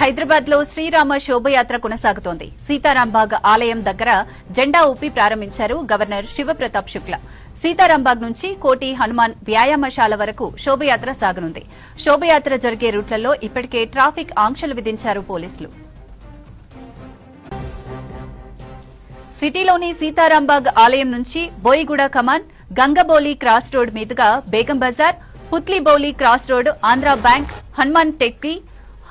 హైదరాబాద్ లో శ్రీరామ శోభయాత్ర కొనసాగుతోంది. సీతారాంబాగ్ ఆలయం దగ్గర జెండా ఊపి ప్రారంభించారు గవర్నర్ శివప్రతాప్ శుక్లా. సీతారాంబాగ్ నుంచి కోటి హనుమాన్ వ్యాయామశాల వరకు శోభయాత్ర సాగనుంది. శోభయాత్ర జరిగే రూట్లలో ఇప్పటికే ట్రాఫిక్ ఆంక్షలు విధించారు పోలీసులు. సిటీలోని సీతారాంబాగ్ ఆలయం నుంచి బోయిగూడ కమాన్, గంగబౌలి క్రాస్ రోడ్ మీదుగా Begum Bazaar, Putlibowli cross road, Andhra bank, Hanuman Tekdi,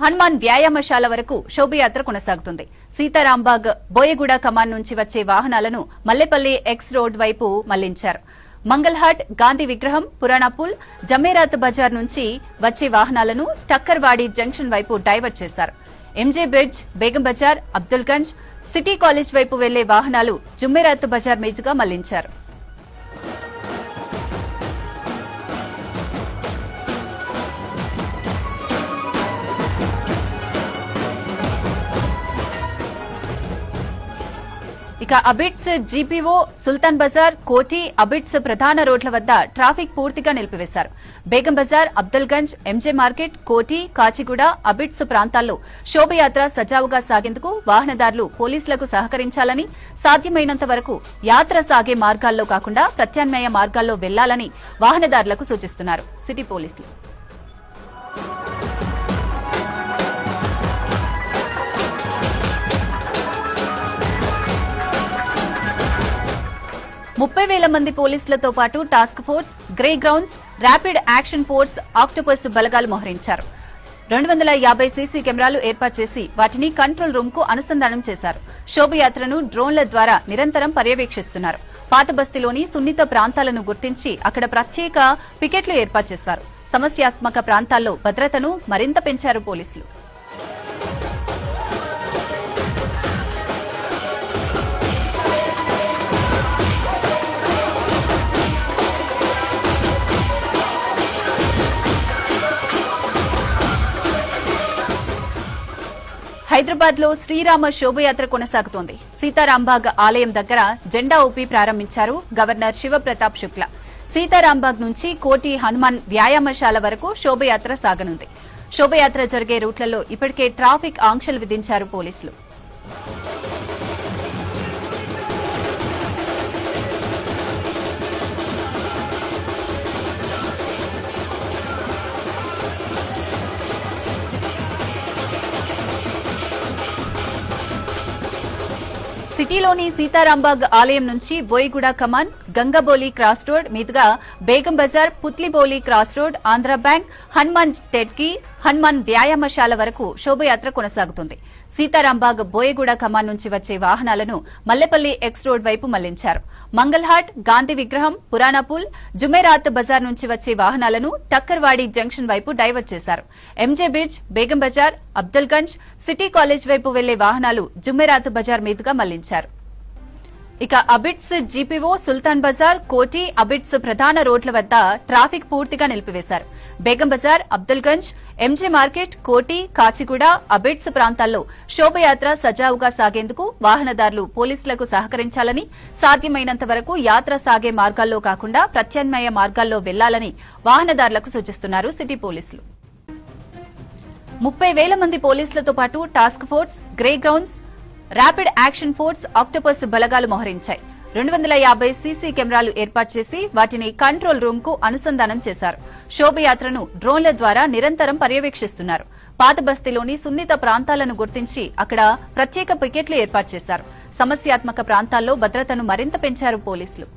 Hanuman వ్యాయామశాల వరకు శోభయాత్ర కొనసాగుతుంది. సీతారాంబాగ్ బోయగూడ కమాన్ నుంచి వచ్చే వాహనాలను మల్లెపల్లి ఎక్స్ రోడ్ వైపు మళ్లించారు. మంగల్హాట్, గాంధీ విగ్రహం, పురాణాపుల్, జమేరాత్ బజార్ నుంచి వచ్చే వాహనాలను టక్కర్వాడి జంక్షన్ వైపు డైవర్ట్ చేశారు. MJ bridge, Begum Bazaar, Abdulganj, city college వైపు వెళ్లే వాహనాలు జుమ్మేరాత్ బజార్ మీదుగా మళ్లించారు. ఇక అబిడ్స్, జీపీఓ, సుల్తాన్ బజార్, కోటి, అబిడ్స్ ప్రధాన రోడ్ల వద్ద ట్రాఫిక్ పూర్తిగా నిలిపివేశారు. బేగం బజార్, అబ్దుల్గంజ్, ఎంజే మార్కెట్, కోటి, కాచిగూడ, అబిడ్స్ ప్రాంతాల్లో శోభయాత్ర సజావుగా సాగేందుకు వాహనదారులు పోలీసులకు సహకరించాలని, సాధ్యమైనంత వరకు యాత్ర సాగే మార్గాల్లో కాకుండా ప్రత్యామ్నాయ మార్గాల్లో వెళ్లాలని వాహనదారులకు సూచిస్తున్నారు సిటీ పోలీసులు. ముప్పై వేల మంది పోలీసులతో పాటు task force, grey grounds, rapid action force, octopus బలగాలు మోహరించారు. 250 సీసీ కెమెరాలు ఏర్పాటు చేసి వాటిని కంట్రోల్ రూమ్ కు అనుసంధానం చేశారు. శోభయాత్రను డ్రోన్ల ద్వారా నిరంతరం పర్యవేక్షిస్తున్నారు. పాత బస్తీలోని సున్నిత ప్రాంతాలను గుర్తించి అక్కడ ప్రత్యేక పికెట్లు ఏర్పాటు చేశారు. సమస్యాత్మక ప్రాంతాల్లో భద్రతను మరింత పెంచారు పోలీసులు. హైదరాబాద్ లో శ్రీరామ శోభయాత్ర కొనసాగుతోంది. సీతారాంబాగ్ ఆలయం దగ్గర జెండా ఊపి ప్రారంభించారు గవర్నర్ శివప్రతాప్ శుక్లా. సీతారాంబాగ్ నుంచి కోటి హనుమాన్ వ్యాయామశాల వరకు శోభయాత్ర సాగనుంది. శోభయాత్ర జరిగే రూట్లలో ఇప్పటికే ట్రాఫిక్ ఆంక్షలు విధించారు పోలీసులు. సిటీలోని సీతారాంబాగ్ ఆలయం నుంచి బోయిగూడ కమాన్, గంగబౌలి క్రాస్ రోడ్ మీదుగా Begum Bazaar, Putlibowli cross road, Andhra bank, Hanuman Tekdi, Hanuman వ్యాయామశాల వరకు శోభయాత్ర కొనసాగుతుంది. సీతారాంబాగ్ బోయగూడ కమాన్ నుంచి వచ్చే వాహనాలను మల్లెపల్లి ఎక్స్ రోడ్ వైపు మళ్లించారు. మంగల్హాట్, గాంధీ విగ్రహం, పురాణాపుల్, జుమేరాత్ బజార్ నుంచి వచ్చే వాహనాలను టక్కర్వాడి జంక్షన్ వైపు డైవర్ట్ చేశారు. MJ bridge, Begum Bazaar, Abdulganj, city college వైపు వెళ్లే వాహనాలు జుమేరాత్ బజార్ మీదుగా మళ్లించారు. ఇక అబిడ్స్, జీపీఓ, సుల్తాన్ బజార్, కోటి, అబిడ్స్ ప్రధాన రోడ్ల వద్ద ట్రాఫిక్ పూర్తిగా నిలిపివేశారు. బేగం బజార్, అబ్దుల్గంజ్, ఎంజే మార్కెట్, కోటి, కాచిగూడ, అబిడ్స్ ప్రాంతాల్లో శోభయాత్ర సజావుగా సాగేందుకు వాహనదారులు పోలీసులకు సహకరించాలని, సాధ్యమైనంత వరకు యాత్ర సాగే మార్గాల్లో కాకుండా ప్రత్యామ్నాయ మార్గాల్లో వెళ్లాలని వాహనదారులకు సూచిస్తున్నారు సిటీ పోలీసులు. 30,000 మంది పోలీసులతో పాటు task force, grey grounds, rapid action force, octopus బలగాలు మోహరించాయి. 250 సీసీ కెమెరాలు ఏర్పాటు చేసి వాటిని కంట్రోల్ రూమ్ కు అనుసంధానం చేశారు. శోభయాత్రను డ్రోన్ల ద్వారా నిరంతరం పర్యవేక్షిస్తున్నారు. పాత బస్తీలోని సున్నిత ప్రాంతాలను గుర్తించి అక్కడ ప్రత్యేక పికెట్లు ఏర్పాటు చేశారు. సమస్యాత్మక ప్రాంతాల్లో భద్రతను మరింత పెంచారు పోలీసులు.